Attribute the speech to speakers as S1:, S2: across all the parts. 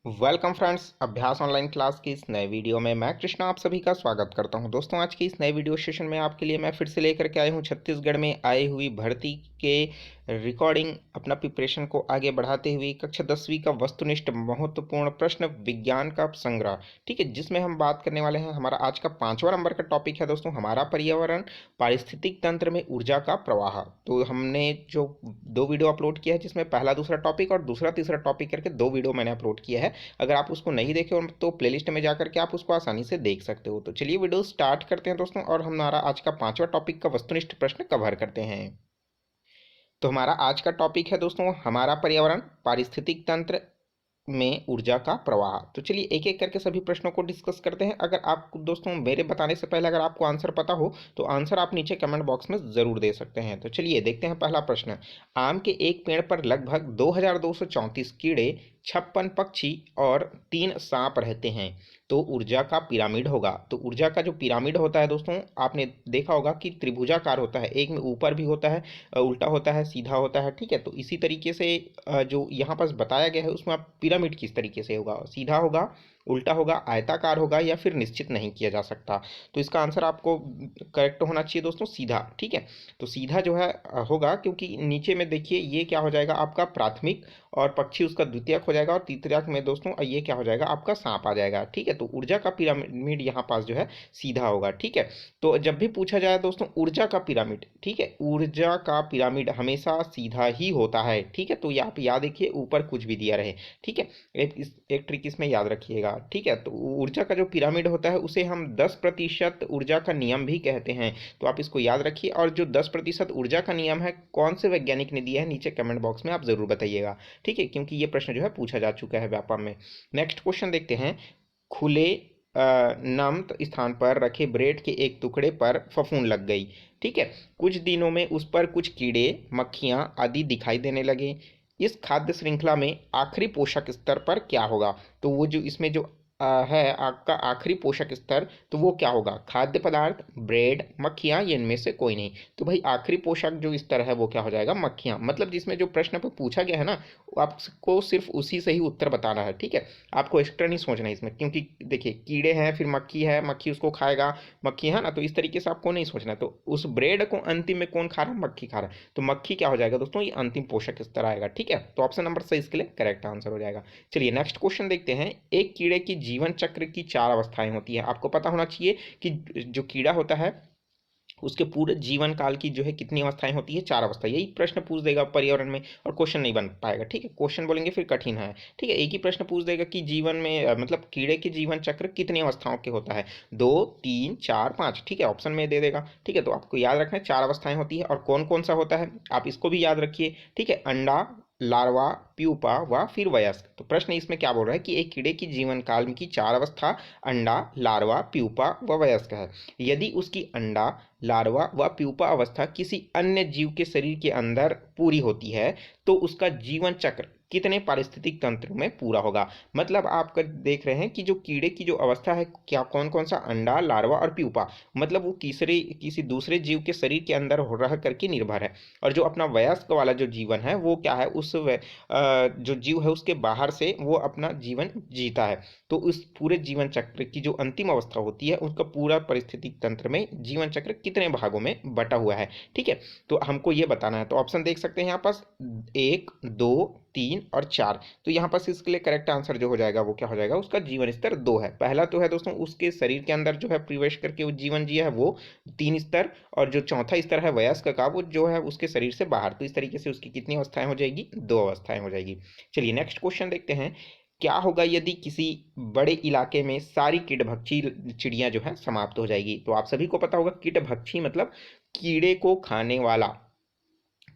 S1: Welcome friends, अभ्यास online class की इस नए वीडियो में मैं कृष्णा आप सभी का स्वागत करता हूं। दोस्तों, आज की इस नए वीडियो सेशन में आपके लिए मैं फिर से लेकर के आया हूं छत्तीसगढ़ में आई हुई भर्ती के रिकॉर्डिंग अपना प्रिपरेशन को आगे बढ़ाते हुए कक्षा 10वीं का वस्तुनिष्ठ महत्वपूर्ण प्रश्न विज्ञान का संग्रह। ठीक है, जिसमें हम बात करने वाले हैं। हमारा आज का 5वां नंबर का टॉपिक है दोस्तों, हमारा पर्यावरण पारिस्थितिक तंत्र में ऊर्जा का प्रवाह। तो हमने जो दो वीडियो अपलोड किया है, जिसमें पहला दूसरा टॉपिक और दूसरा तीसरा टॉपिक करके दो वीडियो मैंने अपलोड किया है। अगर आप उसको नहीं देखे हो तो प्लेलिस्ट में जाकर के आप उसको आसानी से देख सकते हो। तो चलिए वीडियो स्टार्ट करते हैं दोस्तों, और हमारा आज का 5वां टॉपिक का वस्तुनिष्ठ प्रश्न कवर करते हैं। तो हमारा आज का टॉपिक है दोस्तों, हमारा पर्यावरण पारिस्थितिक तंत्र में ऊर्जा का प्रवाह। तो चलिए एक एक करके सभी प्रश्नों को डिस्कस करते हैं। अगर आपको दोस्तों मेरे बताने से पहले अगर आपको आंसर पता हो तो आंसर आप नीचे कमेंट बॉक्स में ज़रूर दे सकते हैं। तो चलिए देखते हैं पहला प्रश्न। आम के एक पेड़ पर लगभग 2234 कीड़े, 56 पक्षी और 3 सांप रहते हैं, तो ऊर्जा का पिरामिड होगा। तो ऊर्जा का जो पिरामिड होता है दोस्तों, आपने देखा होगा कि त्रिभुजाकार होता है, एक में ऊपर भी होता है, उल्टा होता है, सीधा होता है। ठीक है, तो इसी तरीके से जो यहाँ पर बताया गया है उसमें आप पिरामिड किस तरीके से होगा, सीधा होगा, उल्टा होगा, आयताकार होगा, या फिर निश्चित नहीं किया जा सकता। तो इसका आंसर आपको करेक्ट होना चाहिए दोस्तों, सीधा। ठीक है, तो सीधा जो है होगा, क्योंकि नीचे में देखिए ये क्या हो जाएगा आपका प्राथमिक, और पक्षी उसका द्वितीयक हो जाएगा, और तृतीयक में दोस्तों ये क्या हो जाएगा आपका सांप आ जाएगा। ठीक है, तो ऊर्जा का पिरामिड यहाँ पास जो है सीधा होगा। ठीक है, तो जब भी पूछा जाए दोस्तों ऊर्जा का पिरामिड, ठीक है, ऊर्जा का पिरामिड हमेशा सीधा ही होता है। ठीक है, तो ये आप याद रखिए, ऊपर कुछ भी दिया रहे। ठीक है, एक ट्रिक इसमें याद रखिएगा। ठीक है, तो ऊर्जा का जो पिरामिड होता है उसे हम 10% ऊर्जा का नियम भी कहते हैं। तो आप इसको याद रखिए, और जो 10% ऊर्जा का नियम है कौन से वैज्ञानिक ने दिया है नीचे कमेंट बॉक्स में आप जरूर बताइएगा। ठीक है, क्योंकि ये प्रश्न जो है पूछा जा चुका है व्यापम में। नेक्स्ट क्वेश्चन देखते हैं। खुले नम स्थान पर रखे ब्रेड के एक टुकड़े पर फफूंद लग गई। ठीक है, कुछ दिनों में उस पर कुछ कीड़े, मक्खियां आदि दिखाई देने लगे। इस खाद्य श्रृंखला में आखिरी पोषक स्तर पर क्या होगा? तो वो जो इसमें जो है आपका आखिरी पोषक स्तर, तो वो क्या होगा? खाद्य पदार्थ, ब्रेड, मक्खियाँ, ये इनमें से कोई नहीं। तो भाई आखिरी पोषक जो स्तर है वो क्या हो जाएगा? मक्खियाँ। मतलब जिसमें जो प्रश्न पे पूछा गया है ना, आपको सिर्फ उसी से ही उत्तर बताना है। ठीक है, आपको एक्स्ट्रा नहीं सोचना है इसमें, क्योंकि देखिए कीड़े हैं, फिर मक्खी है, मक्खी उसको खाएगा, मक्खी है ना, तो इस तरीके से आपको नहीं सोचना है। तो उस ब्रेड को अंतिम में कौन खा रहा है? मक्खी खा रहा है, तो मक्खी क्या हो जाएगा दोस्तों? ये अंतिम पोषक स्तर आएगा। ठीक है, तो ऑप्शन नंबर से इसके लिए करेक्ट आंसर हो जाएगा। चलिए नेक्स्ट क्वेश्चन देखते हैं। एक कीड़े की जीवन चक्र की 4 अवस्थाएं होती है। आपको पता होना चाहिए कि जो कीड़ा होता है उसके पूरे जीवन काल की जो है कितनी अवस्थाएं होती है? 4 अवस्था। यही प्रश्न पूछ देगा पर्यावरण में, और क्वेश्चन नहीं बन पाएगा। ठीक है, क्वेश्चन बोलेंगे फिर कठिन है। ठीक है, एक ही प्रश्न पूछ देगा कि जीवन में मतलब कीड़े के जीवन चक्र कितनी अवस्थाओं के होता है? 2, 3, 4, 5। ठीक है, ऑप्शन में दे देगा। ठीक है, तो आपको याद रखना है 4 अवस्थाएं होती है, और कौन कौन सा होता है आप इसको भी याद रखिए। ठीक है, अंडा, लार्वा, प्यूपा व फिर वयस्क। तो प्रश्न इसमें क्या बोल रहा है कि एक कीड़े की जीवन काल की 4 अवस्था अंडा, लार्वा, प्यूपा व वयस्क है। यदि उसकी अंडा, लार्वा व प्यूपा अवस्था किसी अन्य जीव के शरीर के अंदर पूरी होती है, तो उसका जीवन चक्र कितने पारिस्थितिक तंत्र में पूरा होगा? मतलब आप देख रहे हैं कि जो कीड़े की जो अवस्था है, क्या कौन कौन सा? अंडा, लार्वा और प्यूपा। मतलब वो तीसरे किसी दूसरे जीव के शरीर के अंदर रह करके निर्भर है। और जो अपना वयस्क वाला जो जीवन है वो क्या है? जो जीव है उसके बाहर से वो अपना जीवन जीता है। तो उस पूरे जीवन चक्र की जो अंतिम अवस्था होती है उसका पूरा पारिस्थितिक तंत्र में जीवन चक्र कितने भागों में बटा हुआ है? ठीक है, तो हमको ये बताना है। तो ऑप्शन देख सकते हैं यहाँ पास 1, 2, 3 और 4। तो यहाँ पास इसके लिए करेक्ट आंसर जो हो जाएगा वो क्या हो जाएगा? उसका जीवन स्तर 2 है। पहला तो है दोस्तों उसके शरीर के अंदर जो है प्रवेश करके वो जीवन जिया है वो 3 स्तर, और जो चौथा स्तर है वयस्क का वो जो है उसके शरीर से बाहर। तो इस तरीके से उसकी कितनी अवस्थाएं हो जाएगी? 2 अवस्थाएं हो जाएगी। चलिए नेक्स्ट क्वेश्चन देखते हैं। क्या होगा यदि किसी बड़े इलाके में सारी कीटभक्षी चिड़ियां जो है समाप्त हो जाएगी? तो आप सभी को पता होगा कीटभक्षी मतलब कीड़े को खाने वाला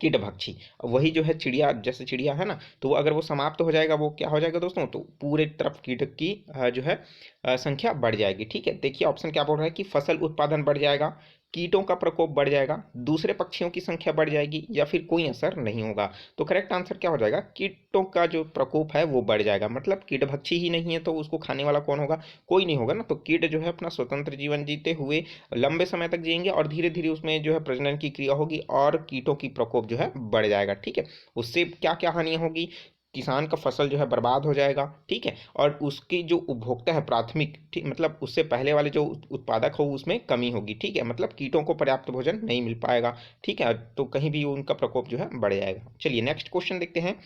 S1: कीटभक्षी। वही जो है चिड़िया, जैसे चिड़िया है ना, तो वो अगर वो समाप्त हो जाएगा वो क्या हो जाएगा दोस्तों? तो पूरे तरफ कीट की जो है संख्या बढ़ जाएगी। ठीक है, देखिए ऑप्शन क्या बोल रहा है कि फसल उत्पादन बढ़ जाएगा, कीटों का प्रकोप बढ़ जाएगा, दूसरे पक्षियों की संख्या बढ़ जाएगी, या फिर कोई असर नहीं होगा। तो करेक्ट आंसर क्या हो जाएगा? कीटों का जो प्रकोप है वो बढ़ जाएगा। मतलब कीटभक्षी ही नहीं है तो उसको खाने वाला कौन होगा? कोई नहीं होगा ना। तो कीट जो है अपना स्वतंत्र जीवन जीते हुए लंबे समय तक जिएंगे, और धीरे धीरे उसमें जो है प्रजनन की क्रिया होगी और कीटों की प्रकोप जो है बढ़ जाएगा। ठीक है, उससे क्या क्या हानि होगी? किसान का फसल जो है बर्बाद हो जाएगा, ठीक है, और उसकी जो उपभोक्ता है प्राथमिक, ठीक, मतलब उससे पहले वाले जो उत्पादक हो उसमें कमी होगी, ठीक है, मतलब कीटों को पर्याप्त भोजन नहीं मिल पाएगा, ठीक है, तो कहीं भी उनका प्रकोप जो है बढ़ जाएगा। चलिए नेक्स्ट क्वेश्चन देखते हैं।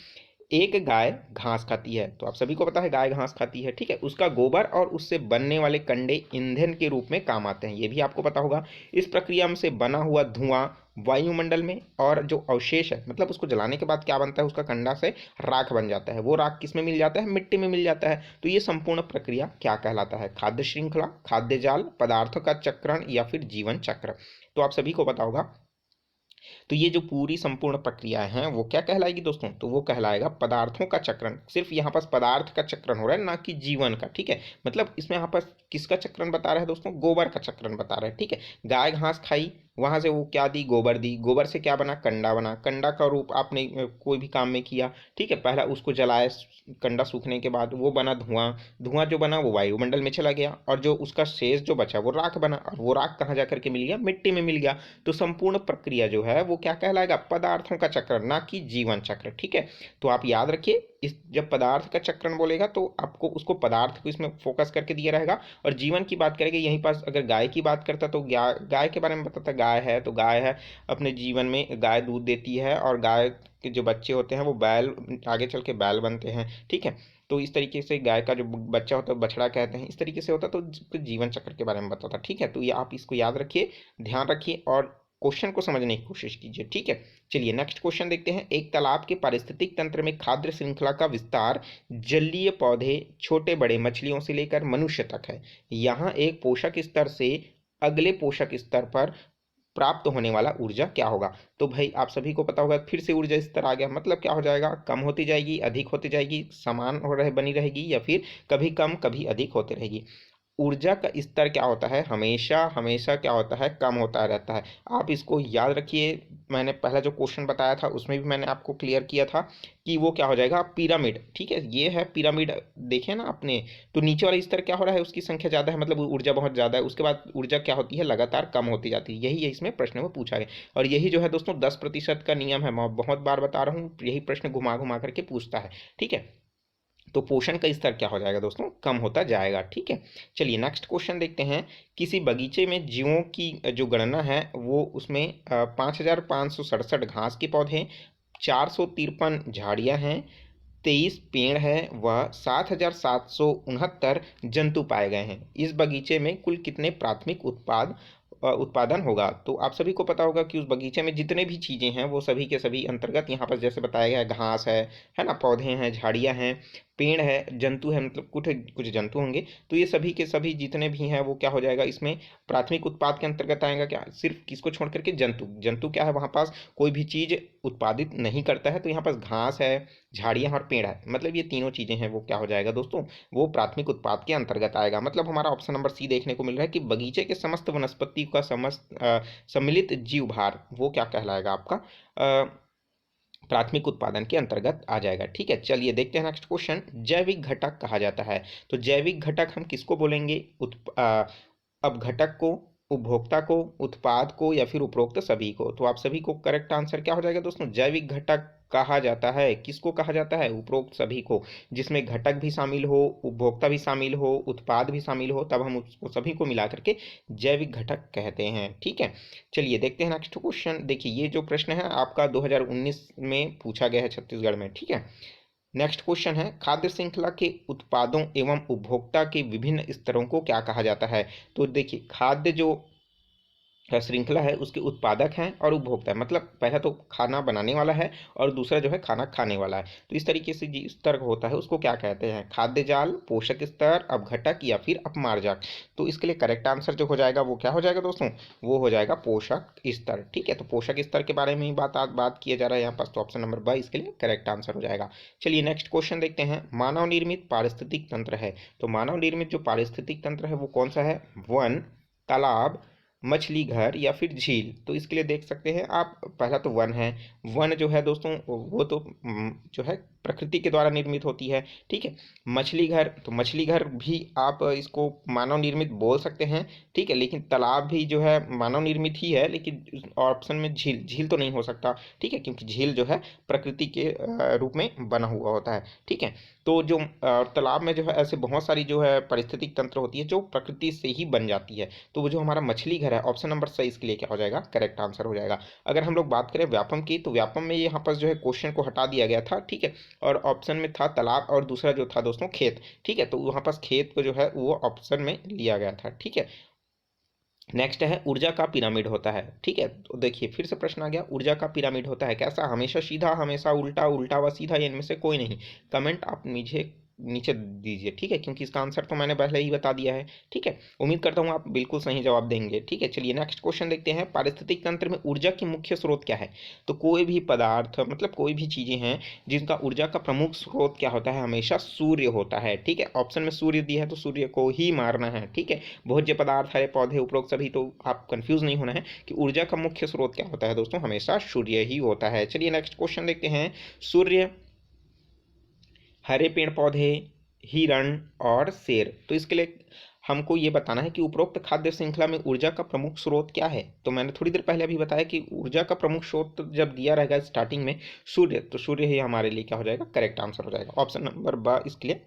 S1: एक गाय घास खाती है, तो आप सभी को पता है गाय घास खाती है, ठीक है, उसका गोबर और उससे बनने वाले कंडे ईंधन के रूप में काम आते हैं, ये भी आपको पता होगा। इस प्रक्रिया में से बना हुआ धुआं वायुमंडल में, और जो अवशेष है मतलब उसको जलाने के बाद क्या बनता है, उसका कंडा से राख बन जाता है, वो राख किस में मिल जाता है, मिट्टी में मिल जाता है। तो ये संपूर्ण प्रक्रिया क्या कहलाता है, खाद्य श्रृंखला, खाद्य जाल, पदार्थों का चक्रण या फिर जीवन चक्र। तो आप सभी को पता होगा, तो ये जो पूरी संपूर्ण प्रक्रियाएं हैं वो क्या कहलाएगी दोस्तों, तो वो कहलाएगा पदार्थों का चक्रण। सिर्फ यहाँ पास पदार्थ का चक्रण हो रहा है, ना कि जीवन का, ठीक है, मतलब इसमें यहाँ पास किसका चक्रण बता रहा है दोस्तों, गोबर का चक्रण बता रहा है, ठीक है। गाय घास खाई, वहां से वो क्या दी, गोबर दी, गोबर से क्या बना, कंडा बना, कंडा का रूप आपने कोई भी काम में किया, ठीक है, पहला उसको जलाया, कंडा सूखने के बाद वो बना धुआं, धुआं जो बना वो वायुमंडल में चला गया, और जो उसका शेष जो बचा वो राख बना, और वो राख कहाँ जा करके मिल गया, मिट्टी में मिल गया। तो संपूर्ण प्रक्रिया जो है वो क्या कहलाएगा, पदार्थों का चक्र, ना कि जीवन चक्र, ठीक है। तो आप याद रखिए, इस जब पदार्थ का चक्रण बोलेगा तो आपको उसको पदार्थ को इसमें फोकस करके दिया रहेगा, और जीवन की बात करेंगे यहीं पास अगर गाय की बात करता तो गाय के बारे में बताता, गाय है तो गाय है अपने जीवन में गाय दूध देती है, और गाय के जो बच्चे होते हैं वो बैल, आगे चल के बैल बनते हैं, ठीक है। तो इस तरीके से गाय का जो बच्चा होता है बछड़ा कहते हैं, इस तरीके से होता है, तो जीवन चक्र के बारे में बताता, ठीक है। तो ये आप इसको याद रखिए, ध्यान रखिए, और क्वेश्चन को समझने की कोशिश कीजिए, ठीक है। चलिए नेक्स्ट क्वेश्चन देखते हैं। एक तालाब के पारिस्थितिक तंत्र में खाद्य श्रृंखला का विस्तार जलीय पौधे, छोटे बड़े मछलियों से लेकर मनुष्य तक है। यहाँ एक पोषक स्तर से अगले पोषक स्तर पर प्राप्त होने वाला ऊर्जा क्या होगा। तो भाई आप सभी को पता होगा, फिर से ऊर्जा स्तर आ गया, मतलब क्या हो जाएगा, कम होती जाएगी, अधिक होती जाएगी, समान हो रहे बनी रहेगी, या फिर कभी कम कभी अधिक होती रहेगी। ऊर्जा का स्तर क्या होता है, हमेशा हमेशा क्या होता है, कम होता रहता है। आप इसको याद रखिए, मैंने पहला जो क्वेश्चन बताया था उसमें भी मैंने आपको क्लियर किया था कि वो क्या हो जाएगा, पिरामिड, ठीक है, ये है पिरामिड, देखे ना आपने। तो नीचे वाला स्तर क्या हो रहा है, उसकी संख्या ज़्यादा है, मतलब ऊर्जा बहुत ज़्यादा है, उसके बाद ऊर्जा क्या होती है, लगातार कम होती जाती है, यही है इसमें प्रश्न में पूछा गया। और यही जो है दोस्तों 10% का नियम है, मैं बहुत बार बता रहा हूँ, यही प्रश्न घुमा घुमा करके पूछता है, ठीक है। तो पोषण का स्तर क्या हो जाएगा दोस्तों, कम होता जाएगा, ठीक है। चलिए नेक्स्ट क्वेश्चन देखते हैं। किसी बगीचे में जीवों की जो गणना है वो उसमें 5,567 घास के पौधे, 453 झाड़ियां हैं, 23 पेड़ है, वह 7,769 जंतु पाए गए हैं। इस बगीचे में कुल कितने प्राथमिक उत्पादन होगा। तो आप सभी को पता होगा कि उस बगीचे में जितने भी चीज़ें हैं वो सभी के सभी अंतर्गत यहाँ पर जैसे बताया गया है, घास है ना, पौधे हैं, झाड़ियाँ हैं, पेड़ है, जंतु है, मतलब कुछ कुछ जंतु होंगे, तो ये सभी के सभी जितने भी हैं वो क्या हो जाएगा, इसमें प्राथमिक उत्पाद के अंतर्गत आएगा। क्या, सिर्फ किसको छोड़ करके, जंतु, जंतु क्या है वहाँ पास, कोई भी चीज़ उत्पादित नहीं करता है, तो यहाँ पास घास है, झाड़ियाँ और पेड़ है, मतलब ये तीनों चीज़ें हैं वो क्या हो जाएगा दोस्तों, वो प्राथमिक उत्पाद के अंतर्गत आएगा। मतलब हमारा ऑप्शन नंबर सी देखने को मिल रहा है कि बगीचे के समस्त वनस्पति का सम्मिलित जीव भार वो क्या कहलाएगा आपका, प्राथमिक उत्पादन के अंतर्गत आ जाएगा, ठीक है। चलिए देखते हैं नेक्स्ट क्वेश्चन। जैविक घटक कहा जाता है, तो जैविक घटक हम किसको बोलेंगे, अब घटक को, उपभोक्ता को, उत्पाद को, या फिर उपरोक्त सभी को। तो आप सभी को करेक्ट आंसर क्या हो जाएगा दोस्तों, जैविक घटक कहा जाता है, किसको कहा जाता है, उपरोक्त सभी को, जिसमें घटक भी शामिल हो, उपभोक्ता भी शामिल हो, उत्पाद भी शामिल हो, तब हम उसको सभी को मिला करके जैविक घटक कहते हैं, ठीक है। चलिए देखते हैं नेक्स्ट क्वेश्चन। देखिए ये जो प्रश्न है आपका 2019 में पूछा गया है छत्तीसगढ़ में, ठीक है। नेक्स्ट क्वेश्चन है, खाद्य श्रृंखला के उत्पादों एवं उपभोक्ता के विभिन्न स्तरों को क्या कहा जाता है। तो देखिए खाद्य जो श्रृंखला है उसके उत्पादक हैं और उपभोक्ता है, मतलब पहला तो खाना बनाने वाला है और दूसरा जो है खाना खाने वाला है। तो इस तरीके से जिस स्तर होता है उसको क्या कहते हैं, खाद्य जाल, पोषक स्तर, अपघटक या फिर अपमार्जक। तो इसके लिए करेक्ट आंसर जो हो जाएगा वो क्या हो जाएगा दोस्तों, वो हो जाएगा पोषक स्तर, ठीक है। तो पोषक स्तर के बारे में ही बात किया जा रहा है यहाँ पास, तो ऑप्शन नंबर ब इसके लिए करेक्ट आंसर हो जाएगा। चलिए नेक्स्ट क्वेश्चन देखते हैं। मानव निर्मित पारिस्थितिक तंत्र है, तो मानव निर्मित जो पारिस्थितिक तंत्र है वो कौन सा है, वन, तालाब, मछली घर या फिर झील। तो इसके लिए देख सकते हैं आप, पहला तो वन है, वन जो है दोस्तों वो तो जो है प्रकृति के द्वारा निर्मित होती है। ठीक है, मछली घर, तो मछली घर भी आप इसको मानव निर्मित बोल सकते हैं। ठीक है, लेकिन तालाब भी जो है मानव निर्मित ही है, लेकिन ऑप्शन में झील, झील तो नहीं हो सकता। ठीक है, क्योंकि झील जो है प्रकृति के रूप में बना हुआ होता है। ठीक है, तो जो तालाब में जो है ऐसे बहुत सारी जो है पारिस्थितिक तंत्र होती है जो प्रकृति से ही बन जाती है। तो वो जो हमारा मछली घर है, ऑप्शन नंबर सही इसके लिए क्या हो जाएगा, करेक्ट आंसर हो जाएगा। अगर हम लोग बात करें व्यापम की, तो व्यापम में यहाँ पर जो है क्वेश्चन को हटा दिया गया था। ठीक है, और ऑप्शन में था तालाब और दूसरा जो था दोस्तों खेत। ठीक है, तो वहाँ पास खेत को जो है वो ऑप्शन में लिया गया था। ठीक है, नेक्स्ट है ऊर्जा का पिरामिड होता है। ठीक है, तो देखिए फिर से प्रश्न आ गया, ऊर्जा का पिरामिड होता है कैसा, हमेशा सीधा, हमेशा उल्टा, उल्टा व सीधा, या इनमें से कोई नहीं। कमेंट आप नीचे नीचे दीजिए। ठीक है, क्योंकि इसका आंसर तो मैंने पहले ही बता दिया है। ठीक है, उम्मीद करता हूँ आप बिल्कुल सही जवाब देंगे। ठीक है, चलिए नेक्स्ट क्वेश्चन देखते हैं, पारिस्थितिक तंत्र में ऊर्जा की मुख्य स्रोत क्या है। तो कोई भी पदार्थ, मतलब कोई भी चीजें हैं जिनका ऊर्जा का प्रमुख स्रोत क्या होता है, हमेशा सूर्य होता है। ठीक है, ऑप्शन में सूर्य दिया है तो सूर्य को ही मारना है। ठीक है, भोज्य पदार्थ, हरे पौधे, उपरोक्त सभी, तो आप कंफ्यूज नहीं होना है कि ऊर्जा का मुख्य स्रोत क्या होता है दोस्तों, हमेशा सूर्य ही होता है। चलिए नेक्स्ट क्वेश्चन देखते हैं, सूर्य, हरे पेड़ पौधे, हिरण और शेर, तो इसके लिए हमको ये बताना है कि उपरोक्त खाद्य श्रृंखला में ऊर्जा का प्रमुख स्रोत क्या है। तो मैंने थोड़ी देर पहले अभी बताया कि ऊर्जा का प्रमुख स्रोत जब दिया रहेगा स्टार्टिंग में सूर्य, तो सूर्य ही हमारे लिए क्या हो जाएगा, करेक्ट आंसर हो जाएगा। ऑप्शन नंबर ब इसके लिए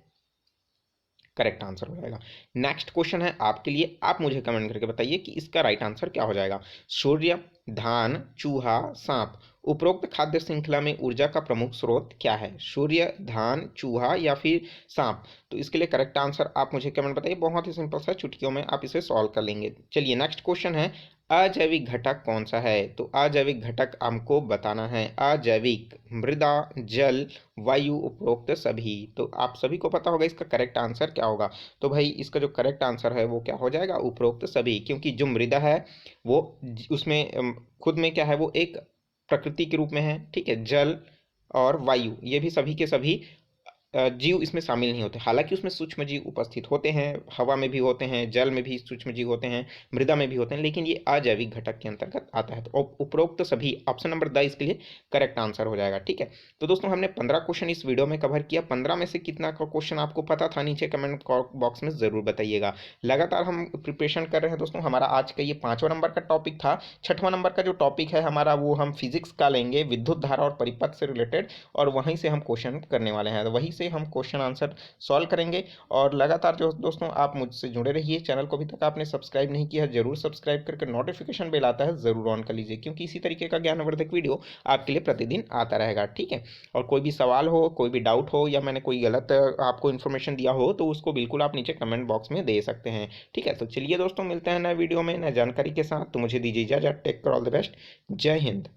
S1: करेक्ट आंसर हो जाएगा। नेक्स्ट क्वेश्चन है आपके लिए, आप मुझे कमेंट करके बताइए कि इसका राइट आंसर क्या हो जाएगा। सूर्य, धान, चूहा, सांप, उपरोक्त खाद्य श्रृंखला में ऊर्जा का प्रमुख स्रोत क्या है, सूर्य, धान, चूहा या फिर सांप। तो इसके लिए करेक्ट आंसर आप मुझे कमेंट बताइए, बहुत ही सिंपल सा, चुटकियों में आप इसे सॉल्व कर लेंगे। चलिए नेक्स्ट क्वेश्चन है, अजैविक घटक कौन सा है। तो अजैविक घटक हमको बताना है, अजैविक, मृदा, जल, वायु, उपरोक्त सभी। तो आप सभी को पता होगा इसका करेक्ट आंसर क्या होगा। तो भाई इसका जो करेक्ट आंसर है वो क्या हो जाएगा, उपरोक्त सभी, क्योंकि जो मृदा है वो उसमें खुद में क्या है, वो एक प्रकृति के रूप में है। ठीक है, जल और वायु ये भी सभी के सभी जीव इसमें शामिल नहीं होते, हालांकि उसमें सूक्ष्म जीव उपस्थित होते हैं, हवा में भी होते हैं, जल में भी सूक्ष्म जीव होते हैं, मृदा में भी होते हैं, लेकिन ये अजैविक घटक के अंतर्गत आता है। तो उपरोक्त सभी, ऑप्शन नंबर द इसके लिए करेक्ट आंसर हो जाएगा। ठीक है, तो दोस्तों हमने 15 क्वेश्चन इस वीडियो में कवर किया। 15 में से कितना का क्वेश्चन आपको पता था, नीचे कमेंट बॉक्स में जरूर बताइएगा। लगातार हम प्रिपरेशन कर रहे हैं दोस्तों, हमारा आज का ये 5वां नंबर का टॉपिक था। 6वां नंबर का जो टॉपिक है हमारा वो हम फिजिक्स का लेंगे, विद्युत धारा और परिपथ से रिलेटेड, और वहीं से हम क्वेश्चन करने वाले हैं, तो वहीं से हम क्वेश्चन आंसर सॉल्व करेंगे। और लगातार जो दोस्तों आप मुझसे जुड़े रहिए, चैनल को अभी तक आपने सब्सक्राइब नहीं किया है जरूर सब्सक्राइब करके नोटिफिकेशन बेल आता है जरूर ऑन कर लीजिए, क्योंकि इसी तरीके का ज्ञानवर्धक वीडियो आपके लिए प्रतिदिन आता रहेगा। ठीक है, और कोई भी सवाल हो, कोई भी डाउट हो, या मैंने कोई गलत आपको इन्फॉर्मेशन दिया हो, तो उसको बिल्कुल आप नीचे कमेंट बॉक्स में दे सकते हैं। ठीक है, तो चलिए दोस्तों मिलते हैं नए वीडियो में नए जानकारी के साथ, तो मुझे दीजिए इजाजत, take care, all the best, जय हिंद।